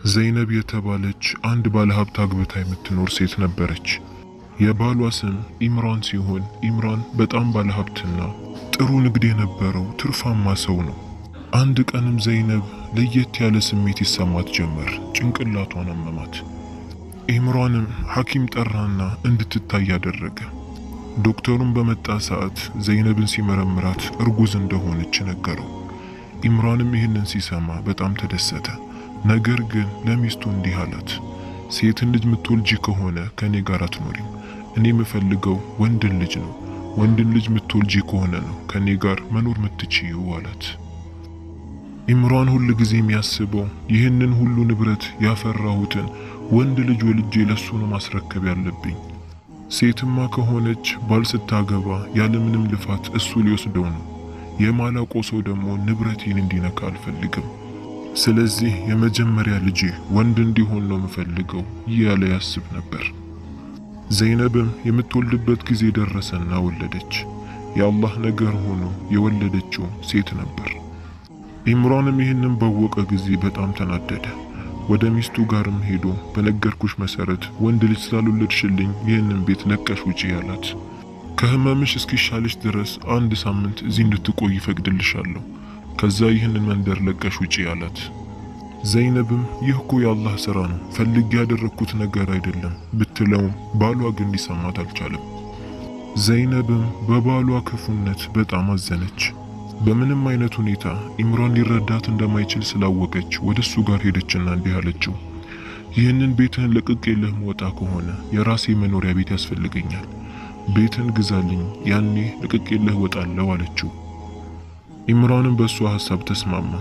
ዘይነብ የተባለች አንድ ባለሀብት አግብታ የምትኖር ሴት ነበረች። የባሏ ስም ኢምራን ሲሆን ኢምራን በጣም ባለሀብትና ጥሩ ንግድ የነበረው ትርፋማ ሰው ነው። አንድ ቀንም ዘይነብ ለየት ያለ ስሜት ይሰማት ጀመር። ጭንቅላቷን አመማት። ኢምራንም ሐኪም ጠራና እንድትታይ ያደረገ። ዶክተሩን በመጣ ሰዓት ዘይነብን ሲመረምራት እርጉዝ እንደሆነች ነገረው። ኢምራንም ይህንን ሲሰማ በጣም ተደሰተ። ነገር ግን ለሚስቱ እንዲህ አላት፣ ሴትን ልጅ ምትወልጂ ከሆነ ከኔ ጋር አትኖሪም። እኔ የምፈልገው ወንድን ልጅ ነው። ወንድን ልጅ ምትወልጂ ከሆነ ነው ከኔ ጋር መኖር ምትችይው አላት። ኢምራን ሁል ጊዜ የሚያስበው ይህንን ሁሉ ንብረት ያፈራሁትን ወንድ ልጅ ወልጄ ለሱ ነው ማስረከብ ያለብኝ። ሴትማ ከሆነች ባል ስታገባ ያለምንም ልፋት እሱ ሊወስደው ነው። የማላውቀው ሰው ደግሞ ንብረቴን እንዲነካ አልፈልግም። ስለዚህ የመጀመሪያ ልጄ ወንድ እንዲሆን ነው የምፈልገው እያለ ያስብ ነበር። ዘይነብም የምትወልድበት ጊዜ ደረሰና ወለደች። የአላህ ነገር ሆኖ የወለደችው ሴት ነበር። ኢምራንም ይህንን ባወቀ ጊዜ በጣም ተናደደ። ወደ ሚስቱ ጋርም ሄዶ በነገርኩሽ መሰረት ወንድ ልጅ ስላልወለድሽልኝ ይህንን ቤት ለቀሽ ውጪ ያላት። ከህመምሽ እስኪሻልሽ ድረስ 1 ሳምንት እዚህ እንድትቆይ ይፈቅድልሻለሁ። ከዛ ይህንን መንደር ለቀሽ ውጪ ያላት። ዘይነብም ይህ እኮ የአላህ ሥራ ነው፣ ፈልጌ ያደረኩት ነገር አይደለም ብትለውም ባሏ ግን ሊሰማት አልቻለም። ዘይነብም በባሏ ክፉነት በጣም አዘነች። በምንም አይነት ሁኔታ ኢምራን ሊረዳት እንደማይችል ስላወቀች ወደሱ ጋር ሄደችና እንዲህ አለችው፣ ይህንን ቤትህን ለቅቄልህ መውጣ ከሆነ የራሴ መኖሪያ ቤት ያስፈልገኛል። ቤትን ግዛልኝ፣ ያኔ ለቅቄልህ ወጣለሁ አለችው። ኢምራንም በሷ ሐሳብ ተስማማ።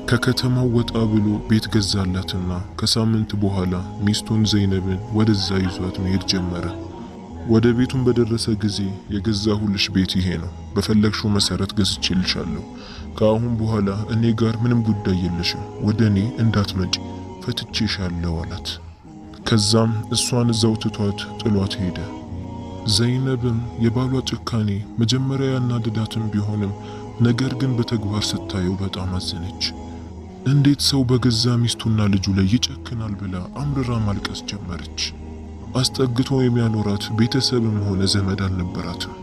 ከከተማው ወጣ ብሎ ቤት ገዛላትና ከሳምንት በኋላ ሚስቱን ዘይነብን ወደዛ ይዟት መሄድ ጀመረ። ወደ ቤቱን በደረሰ ጊዜ የገዛሁልሽ ቤት ይሄ ነው፣ በፈለግሽው መሰረት ገዝቼልሻለሁ። ከአሁን በኋላ እኔ ጋር ምንም ጉዳይ የለሽም፣ ወደ እኔ እንዳትመጪ ፈትቼሻለሁ አላት። ከዛም እሷን እዛው ትቷት ጥሏት ሄደ። ዘይነብም የባሏ ጭካኔ መጀመሪያ ያናደዳትም ቢሆንም ነገር ግን በተግባር ስታየው በጣም አዘነች። እንዴት ሰው በገዛ ሚስቱና ልጁ ላይ ይጨክናል ብላ አምርራ ማልቀስ ጀመረች። አስጠግቶ የሚያኖራት ቤተሰብም ሆነ ዘመድ አልነበራትም።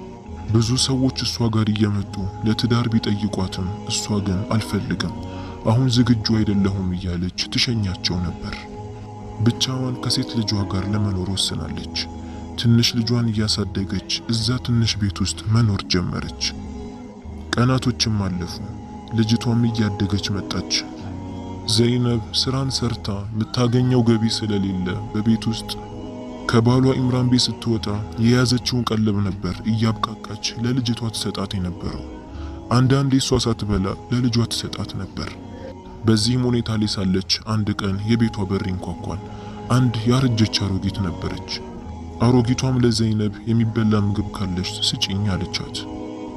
ብዙ ሰዎች እሷ ጋር እየመጡ ለትዳር ቢጠይቋትም እሷ ግን አልፈልግም፣ አሁን ዝግጁ አይደለሁም እያለች ትሸኛቸው ነበር። ብቻዋን ከሴት ልጇ ጋር ለመኖር ወስናለች። ትንሽ ልጇን እያሳደገች እዛ ትንሽ ቤት ውስጥ መኖር ጀመረች። ቀናቶችም አለፉ። ልጅቷም እያደገች መጣች። ዘይነብ ስራን ሰርታ የምታገኘው ገቢ ስለሌለ በቤት ውስጥ ከባሏ ኢምራን ቤት ስትወጣ የያዘችውን ቀለብ ነበር እያብቃቃች ለልጅቷ ትሰጣት የነበረው። አንዳንዴ እሷ ሳትበላ ለልጇ ትሰጣት ነበር። በዚህም ሁኔታ ላይ ሳለች አንድ ቀን የቤቷ በር ይንኳኳል። አንድ ያረጀች አሮጊት ነበረች። አሮጊቷም ለዘይነብ የሚበላ ምግብ ካለች ስጪኝ አለቻት።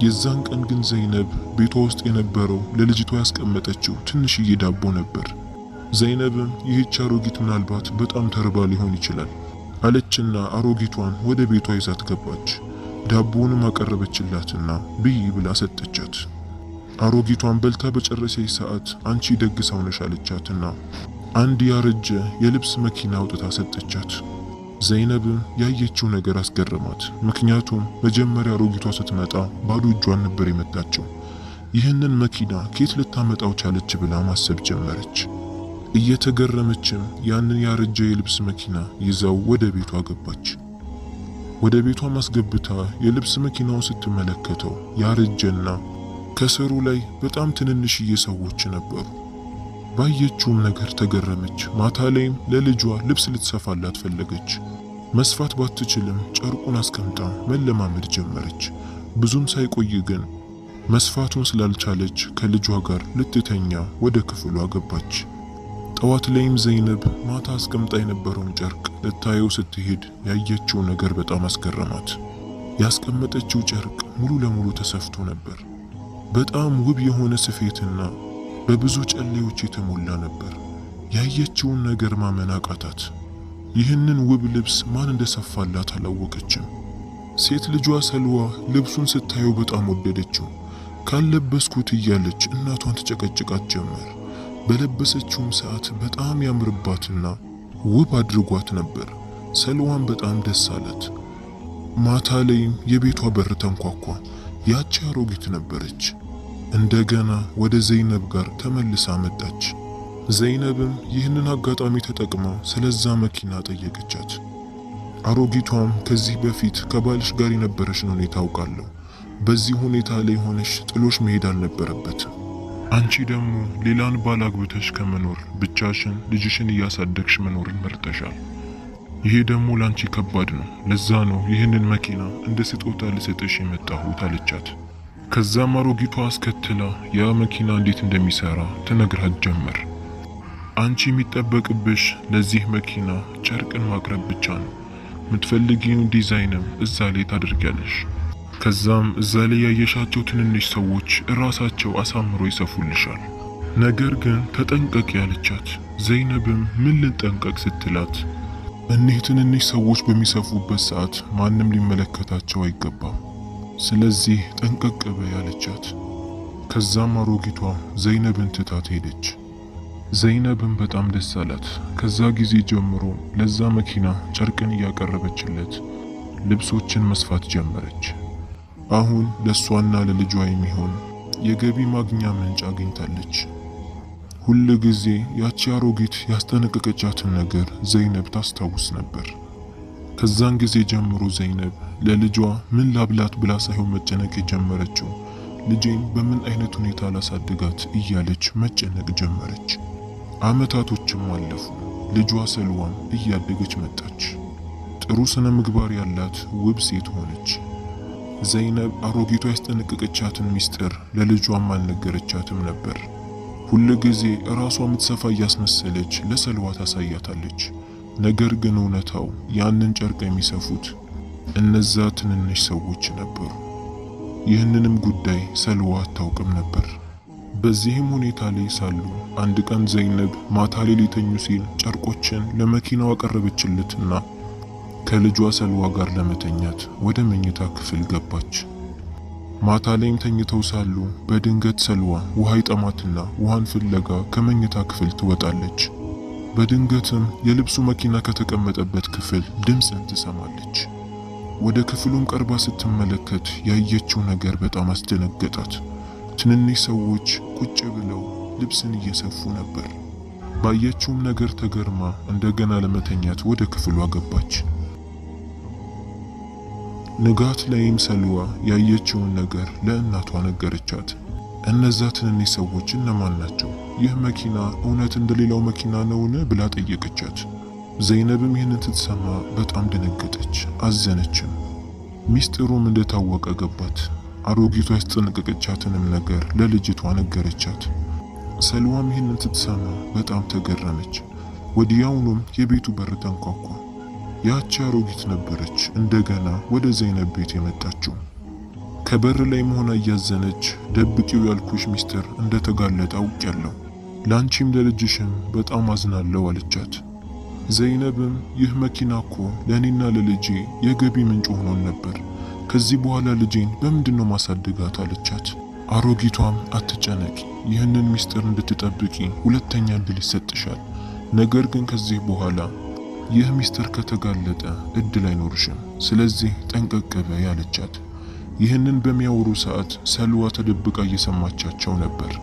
የዛን ቀን ግን ዘይነብ ቤቷ ውስጥ የነበረው ለልጅቷ ያስቀመጠችው ትንሽዬ ዳቦ ነበር። ዘይነብም ይህች አሮጊት ምናልባት በጣም ተርባ ሊሆን ይችላል አለችና አሮጊቷን ወደ ቤቷ ይዛት ገባች። ዳቦውንም አቀረበችላትና ብይ ብላ ሰጠቻት። አሮጊቷን በልታ በጨረሰች ሰዓት አንቺ ደግ ሰው ነሽ አለቻትና አንድ ያረጀ የልብስ መኪና አውጥታ ሰጠቻት። ዘይነብም ያየችው ነገር አስገረማት። ምክንያቱም መጀመሪያ አሮጊቷ ስትመጣ ባዶ እጇን ነበር የመጣችው። ይህንን መኪና ኬት ልታመጣው ቻለች ብላ ማሰብ ጀመረች። እየተገረመችም ያንን ያረጀ የልብስ መኪና ይዛው ወደ ቤቷ ገባች። ወደ ቤቷ ማስገብታ የልብስ መኪናውን ስትመለከተው ያረጀና ከስሩ ላይ በጣም ትንንሽዬ ሰዎች ነበሩ። ባየችውም ነገር ተገረመች። ማታ ላይም ለልጇ ልብስ ልትሰፋላት ፈለገች። መስፋት ባትችልም ጨርቁን አስቀምጣ መለማመድ ጀመረች። ብዙም ሳይቆይ ግን መስፋቱን ስላልቻለች ከልጇ ጋር ልትተኛ ወደ ክፍሏ ገባች። ጠዋት ላይም ዘይነብ ማታ አስቀምጣ የነበረውን ጨርቅ ልታየው ስትሄድ ያየችው ነገር በጣም አስገረማት። ያስቀመጠችው ጨርቅ ሙሉ ለሙሉ ተሰፍቶ ነበር። በጣም ውብ የሆነ ስፌትና በብዙ ጨሌዎች የተሞላ ነበር። ያየችውን ነገር ማመን አቃታት። ይህንን ውብ ልብስ ማን እንደሰፋላት አላወቀችም። ሴት ልጇ ሰልዋ ልብሱን ስታየው በጣም ወደደችው። ካለበስኩት እያለች እናቷን ትጨቀጭቃት ጀመር። በለበሰችውም ሰዓት በጣም ያምርባትና ውብ አድርጓት ነበር። ሰልዋን በጣም ደስ አላት። ማታ ላይም የቤቷ በር ተንኳኳ። ያቺ አሮጊት ነበረች። እንደገና ወደ ዘይነብ ጋር ተመልሳ መጣች። ዘይነብም ይህንን አጋጣሚ ተጠቅማ ስለዛ መኪና ጠየቀቻት። አሮጊቷም ከዚህ በፊት ከባልሽ ጋር የነበረሽን ሁኔታ አውቃለሁ። በዚህ ሁኔታ ላይ ሆነሽ ጥሎሽ መሄድ አልነበረበትም። አንቺ ደግሞ ሌላን ባል አግብተሽ ከመኖር ብቻሽን ልጅሽን እያሳደግሽ መኖርን መርጠሻል። ይሄ ደግሞ ላንቺ ከባድ ነው። ለዛ ነው ይህንን መኪና እንደ ስጦታ ልሰጥሽ የመጣሁት አለቻት። ከዛም አሮጊቷ አስከትላ ያ መኪና እንዴት እንደሚሰራ ትነግራት ጀመር። አንቺ የሚጠበቅብሽ ለዚህ መኪና ጨርቅን ማቅረብ ብቻ ነው። የምትፈልጊውን ዲዛይንም እዛ ላይ ታደርጊያለሽ። ከዛም እዛ ላይ ያየሻቸው ትንንሽ ሰዎች ራሳቸው አሳምሮ ይሰፉልሻል። ነገር ግን ተጠንቀቂ ያለቻት። ዘይነብም ምን ልጠንቀቅ ስትላት እኒህ ትንንሽ ሰዎች በሚሰፉበት ሰዓት ማንም ሊመለከታቸው አይገባም፣ ስለዚህ ጠንቀቅ በይ ያለቻት። ከዛም አሮጊቷ ዘይነብን ትታት ሄደች። ዘይነብን በጣም ደስ አላት። ከዛ ጊዜ ጀምሮ ለዛ መኪና ጨርቅን እያቀረበችለት ልብሶችን መስፋት ጀመረች። አሁን ለሷና ለልጇ የሚሆን የገቢ ማግኛ ምንጭ አግኝታለች። ሁል ጊዜ ያቺ አሮጊት ያስጠነቀቀቻትን ነገር ዘይነብ ታስታውስ ነበር። ከዛን ጊዜ ጀምሮ ዘይነብ ለልጇ ምን ላብላት ብላ ሳይሆን መጨነቅ የጀመረችው ልጄን በምን አይነት ሁኔታ ላሳድጋት እያለች መጨነቅ ጀመረች። አመታቶችም አለፉ። ልጇ ሰልዋም እያደገች መጣች። ጥሩ ስነ ምግባር ያላት ውብ ሴት ሆነች። ዘይነብ አሮጊቷ ያስጠነቀቀቻትን ሚስጥር ለልጇም አልነገረቻትም ነበር። ሁሉ ጊዜ ራሷ የምትሰፋ እያስመሰለች ለሰልዋ ታሳያታለች። ነገር ግን እውነታው ያንን ጨርቅ የሚሰፉት እነዛ ትንንሽ ሰዎች ነበሩ። ይህንንም ጉዳይ ሰልዋ አታውቅም ነበር። በዚህም ሁኔታ ላይ ሳሉ አንድ ቀን ዘይነብ ማታ ላይ ሊተኙ ሲል ጨርቆችን ለመኪናው አቀረበችለትና ከልጇ ሰልዋ ጋር ለመተኛት ወደ መኝታ ክፍል ገባች። ማታ ላይም ተኝተው ሳሉ በድንገት ሰልዋ ውሃ ይጠማትና ውሃን ፍለጋ ከመኝታ ክፍል ትወጣለች። በድንገትም የልብሱ መኪና ከተቀመጠበት ክፍል ድምፅን ትሰማለች። ወደ ክፍሉም ቀርባ ስትመለከት ያየችው ነገር በጣም አስደነገጣት። ትንንሽ ሰዎች ቁጭ ብለው ልብስን እየሰፉ ነበር። ባየችውም ነገር ተገርማ እንደገና ለመተኛት ወደ ክፍሏ ገባች። ንጋት ላይም ሰልዋ ያየችውን ነገር ለእናቷ ነገረቻት። እነዛ ትንንሽ ሰዎች እነማን ናቸው? ይህ መኪና እውነት እንደሌላው መኪና ነውን? ብላ ጠየቀቻት። ዘይነብም ይህንን ስትሰማ በጣም ደነገጠች፣ አዘነችም። ሚስጥሩም እንደታወቀ ገባት። አሮጊቷ ያስጠነቀቀቻትንም ነገር ለልጅቷ ነገረቻት። ሰልዋም ይህንን ስትሰማ በጣም ተገረመች። ወዲያውኑም የቤቱ በር ተንኳኳ። ያቺ አሮጊት ነበረች እንደገና ወደ ዘይነብ ቤት የመጣችው። ከበር ላይ መሆኗ እያዘነች ደብቂው ያልኩሽ ሚስጥር እንደተጋለጠ አውቄያለሁ፣ ላንቺም ለልጅሽም በጣም አዝናለሁ አለቻት። ዘይነብም ይህ መኪና እኮ ለእኔና ለልጄ የገቢ ምንጭ ሆኖን ነበር፣ ከዚህ በኋላ ልጄን በምንድነው ማሳደጋት አለቻት። አሮጊቷም አትጨነቂ፣ ይህንን ሚስጥር እንድትጠብቂ ሁለተኛ እድል ይሰጥሻል፣ ነገር ግን ከዚህ በኋላ ይህ ሚስጥር ከተጋለጠ እድል አይኖርሽም፣ ስለዚህ ጠንቀቅ በይ አለቻት። ይህንን በሚያወሩ ሰዓት ሰልዋ ተደብቃ እየሰማቻቸው ነበር።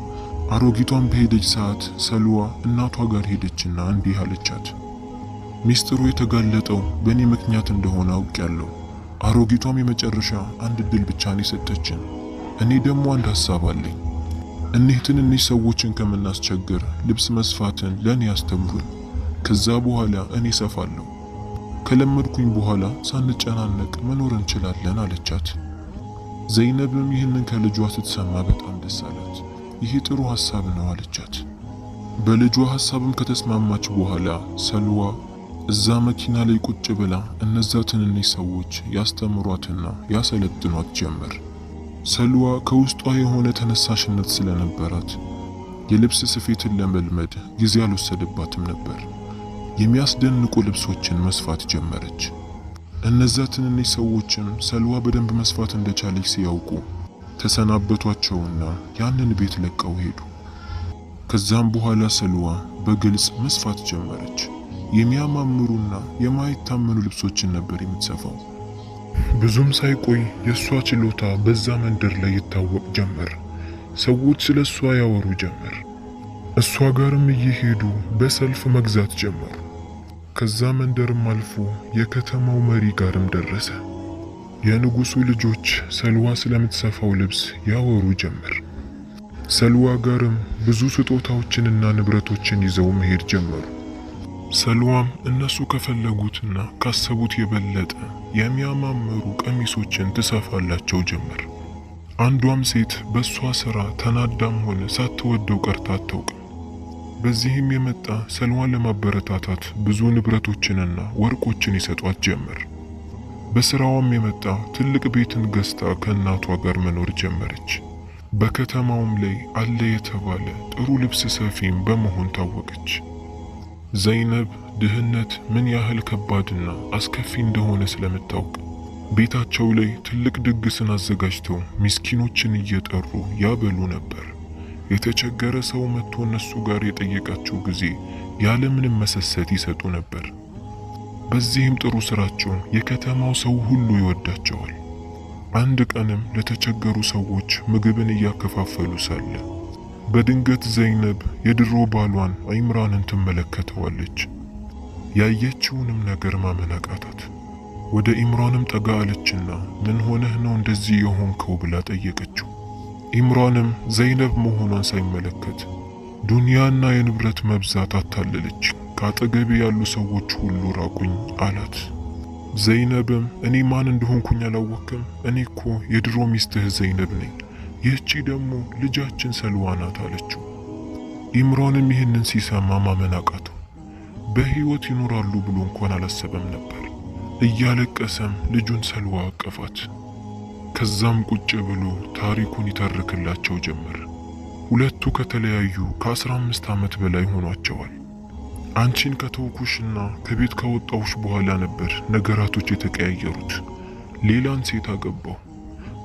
አሮጊቷን በሄደች ሰዓት ሰልዋ እናቷ ጋር ሄደችና እንዲህ አለቻት። ሚስጥሩ የተጋለጠው በእኔ ምክንያት እንደሆነ አውቄያለሁ። አሮጊቷም የመጨረሻ አንድ እድል ብቻ ነው የሰጠችን። እኔ ደግሞ አንድ ሐሳብ አለኝ። እኒህ ትንንሽ ሰዎችን ከምናስቸግር ልብስ መስፋትን ለእኔ ያስተምሩኝ፣ ከዛ በኋላ እኔ ሰፋለሁ። ከለመድኩኝ በኋላ ሳንጨናነቅ መኖር እንችላለን አለቻት። ዘይነብም ይህንን ከልጇ ስትሰማ በጣም ደስ አላት። ይህ ጥሩ ሐሳብ ነው አለቻት። በልጇ ሐሳብም ከተስማማች በኋላ ሰልዋ እዛ መኪና ላይ ቁጭ ብላ እነዛ ትንንሽ ሰዎች ያስተምሯትና ያሰለጥኗት ጀመር። ሰልዋ ከውስጧ የሆነ ተነሳሽነት ስለነበራት የልብስ ስፌትን ለመልመድ ጊዜ አልወሰደባትም ነበር። የሚያስደንቁ ልብሶችን መስፋት ጀመረች። እነዛ ትንንሽ ሰዎችም ሰልዋ በደንብ መስፋት እንደቻለች ሲያውቁ ተሰናበቷቸውና ያንን ቤት ለቀው ሄዱ። ከዛም በኋላ ሰልዋ በግልጽ መስፋት ጀመረች። የሚያማምሩና የማይታመኑ ልብሶችን ነበር የምትሰፋው። ብዙም ሳይቆይ የእሷ ችሎታ በዛ መንደር ላይ ይታወቅ ጀመር። ሰዎች ስለ እሷ ያወሩ ጀመር። እሷ ጋርም እየሄዱ በሰልፍ መግዛት ጀመሩ። ከዛ መንደርም አልፎ የከተማው መሪ ጋርም ደረሰ። የንጉሱ ልጆች ሰልዋ ስለምትሰፋው ልብስ ያወሩ ጀመር። ሰልዋ ጋርም ብዙ ስጦታዎችንና ንብረቶችን ይዘው መሄድ ጀመሩ። ሰልዋም እነሱ ከፈለጉትና ካሰቡት የበለጠ የሚያማምሩ ቀሚሶችን ትሰፋላቸው ጀመር። አንዷም ሴት በሷ ስራ ተናዳም ሆነ ሳትወደው ቀርታ አታውቅም። በዚህም የመጣ ሰልዋን ለማበረታታት ብዙ ንብረቶችንና ወርቆችን ይሰጧት ጀመር። በስራዋም የመጣ ትልቅ ቤትን ገዝታ ከእናቷ ጋር መኖር ጀመረች። በከተማውም ላይ አለ የተባለ ጥሩ ልብስ ሰፊም በመሆን ታወቀች። ዘይነብ ድህነት ምን ያህል ከባድና አስከፊ እንደሆነ ስለምታውቅ ቤታቸው ላይ ትልቅ ድግስን አዘጋጅተው ምስኪኖችን እየጠሩ ያበሉ ነበር። የተቸገረ ሰው መጥቶ እነሱ ጋር የጠየቃቸው ጊዜ ያለምንም መሰሰት ይሰጡ ነበር። በዚህም ጥሩ ስራቸው የከተማው ሰው ሁሉ ይወዳቸዋል። አንድ ቀንም ለተቸገሩ ሰዎች ምግብን እያከፋፈሉ ሳለ በድንገት ዘይነብ የድሮ ባሏን ኢምራንን ትመለከተዋለች። ያየችውንም ነገር ማመን አቃታት። ወደ ኢምራንም ጠጋ አለችና ምን ሆነህ ነው እንደዚህ የሆንከው ብላ ጠየቀችው። ኢምራንም ዘይነብ መሆኗን ሳይመለከት ዱንያና የንብረት መብዛት አታለለች፣ ካጠገቤ ያሉ ሰዎች ሁሉ ራቁኝ አላት። ዘይነብም እኔ ማን እንደሆንኩኝ አላወቅም? እኔ እኮ የድሮ ሚስትህ ዘይነብ ነኝ። ይህቺ ደግሞ ልጃችን ሰልዋ ናት አለችው። ኢምራንም ይህንን ሲሰማ ማመን አቃተው። በህይወት ይኖራሉ ብሎ እንኳን አላሰበም ነበር። እያለቀሰም ልጁን ሰልዋ አቀፋት። ከዛም ቁጭ ብሎ ታሪኩን ይተርክላቸው ጀመር። ሁለቱ ከተለያዩ ከ15 ዓመት በላይ ሆኗቸዋል። አንቺን ከተውኩሽና ከቤት ካወጣሁሽ በኋላ ነበር ነገራቶች የተቀያየሩት። ሌላን ሴት አገባሁ።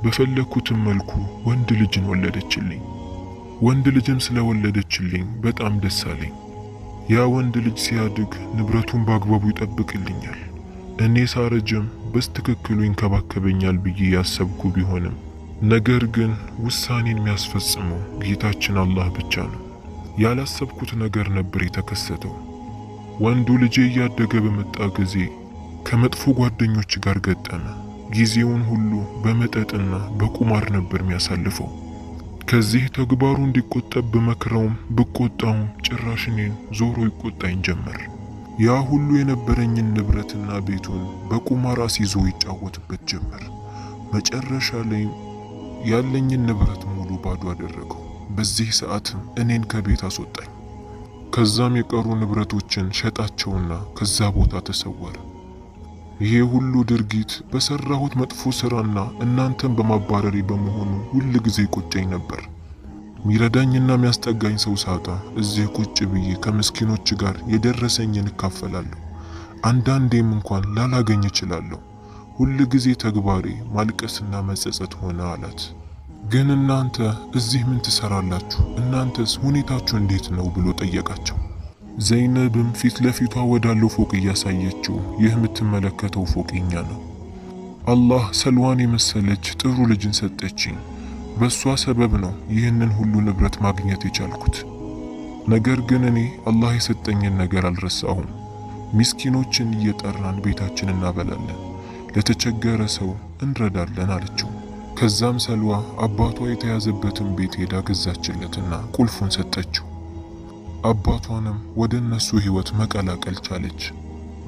በፈለኩትም መልኩ ወንድ ልጅን ወለደችልኝ። ወንድ ልጅም ስለወለደችልኝ በጣም ደስ አለኝ። ያ ወንድ ልጅ ሲያድግ ንብረቱን በአግባቡ ይጠብቅልኛል፣ እኔ ሳረጅም በስትክክሉ ይንከባከበኛል ብዬ ያሰብኩ ቢሆንም ነገር ግን ውሳኔን የሚያስፈጽመው ጌታችን አላህ ብቻ ነው። ያላሰብኩት ነገር ነበር የተከሰተው። ወንዱ ልጄ እያደገ በመጣ ጊዜ ከመጥፎ ጓደኞች ጋር ገጠመ። ጊዜውን ሁሉ በመጠጥና በቁማር ነበር የሚያሳልፈው። ከዚህ ተግባሩ እንዲቆጠብ በመክረውም ብቆጣውም ጭራሽ እኔን ዞሮ ይቆጣኝ ጀመር። ያ ሁሉ የነበረኝን ንብረትና ቤቱን በቁማር አስይዞ ይጫወትበት ጀመር። መጨረሻ ላይ ያለኝን ንብረት ሙሉ ባዶ አደረገው። በዚህ ሰዓትም እኔን ከቤት አስወጣኝ። ከዛም የቀሩ ንብረቶችን ሸጣቸውና ከዛ ቦታ ተሰወረ። ይሄ ሁሉ ድርጊት በሰራሁት መጥፎ ስራና እናንተን በማባረሪ በመሆኑ ሁል ጊዜ ቆጨኝ ነበር። ሚረዳኝና የሚያስጠጋኝ ሰው ሳጣ እዚህ ቁጭ ብዬ ከምስኪኖች ጋር የደረሰኝን እካፈላለሁ። አንዳንዴም እንኳን ላላገኝ እችላለሁ። ሁል ጊዜ ተግባሬ ማልቀስና መጸጸት ሆነ አላት። ግን እናንተ እዚህ ምን ትሰራላችሁ? እናንተስ ሁኔታችሁ እንዴት ነው ብሎ ጠየቃቸው። ዘይነብም ፊት ለፊቷ ወዳለው ፎቅ እያሳየችው ይህ የምትመለከተው ፎቅ የኛ ነው። አላህ ሰልዋን የመሰለች ጥሩ ልጅን ሰጠችኝ። በሷ ሰበብ ነው ይህንን ሁሉ ንብረት ማግኘት የቻልኩት። ነገር ግን እኔ አላህ የሰጠኝን ነገር አልረሳሁም። ምስኪኖችን እየጠራን ቤታችን እናበላለን፣ ለተቸገረ ሰው እንረዳለን አለችው። ከዛም ሰልዋ አባቷ የተያዘበትን ቤት ሄዳ ገዛችለትና ቁልፉን ሰጠችው። አባቷንም ወደ እነሱ ህይወት መቀላቀል ቻለች።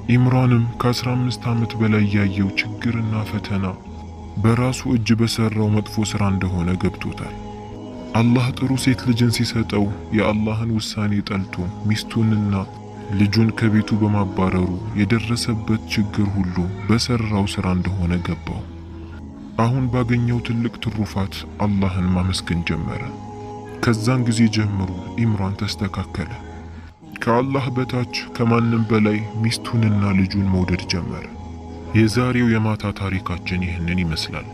ኢምራንም ከ15 ዓመት በላይ ያየው ችግርና ፈተና በራሱ እጅ በሰራው መጥፎ ስራ እንደሆነ ገብቶታል። አላህ ጥሩ ሴት ልጅን ሲሰጠው የአላህን ውሳኔ ጠልቶ ሚስቱንና ልጁን ከቤቱ በማባረሩ የደረሰበት ችግር ሁሉ በሰራው ስራ እንደሆነ ገባው። አሁን ባገኘው ትልቅ ትሩፋት አላህን ማመስገን ጀመረ። ከዛን ጊዜ ጀምሮ ኢምራን ተስተካከለ። ከአላህ በታች ከማንም በላይ ሚስቱንና ልጁን መውደድ ጀመረ። የዛሬው የማታ ታሪካችን ይህንን ይመስላል።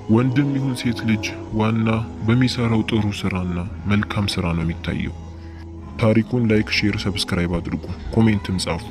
ወንድም ይሁን ሴት ልጅ ዋና በሚሰራው ጥሩ ስራና መልካም ስራ ነው የሚታየው። ታሪኩን ላይክ፣ ሼር፣ ሰብስክራይብ አድርጉ። ኮሜንትም ጻፉ።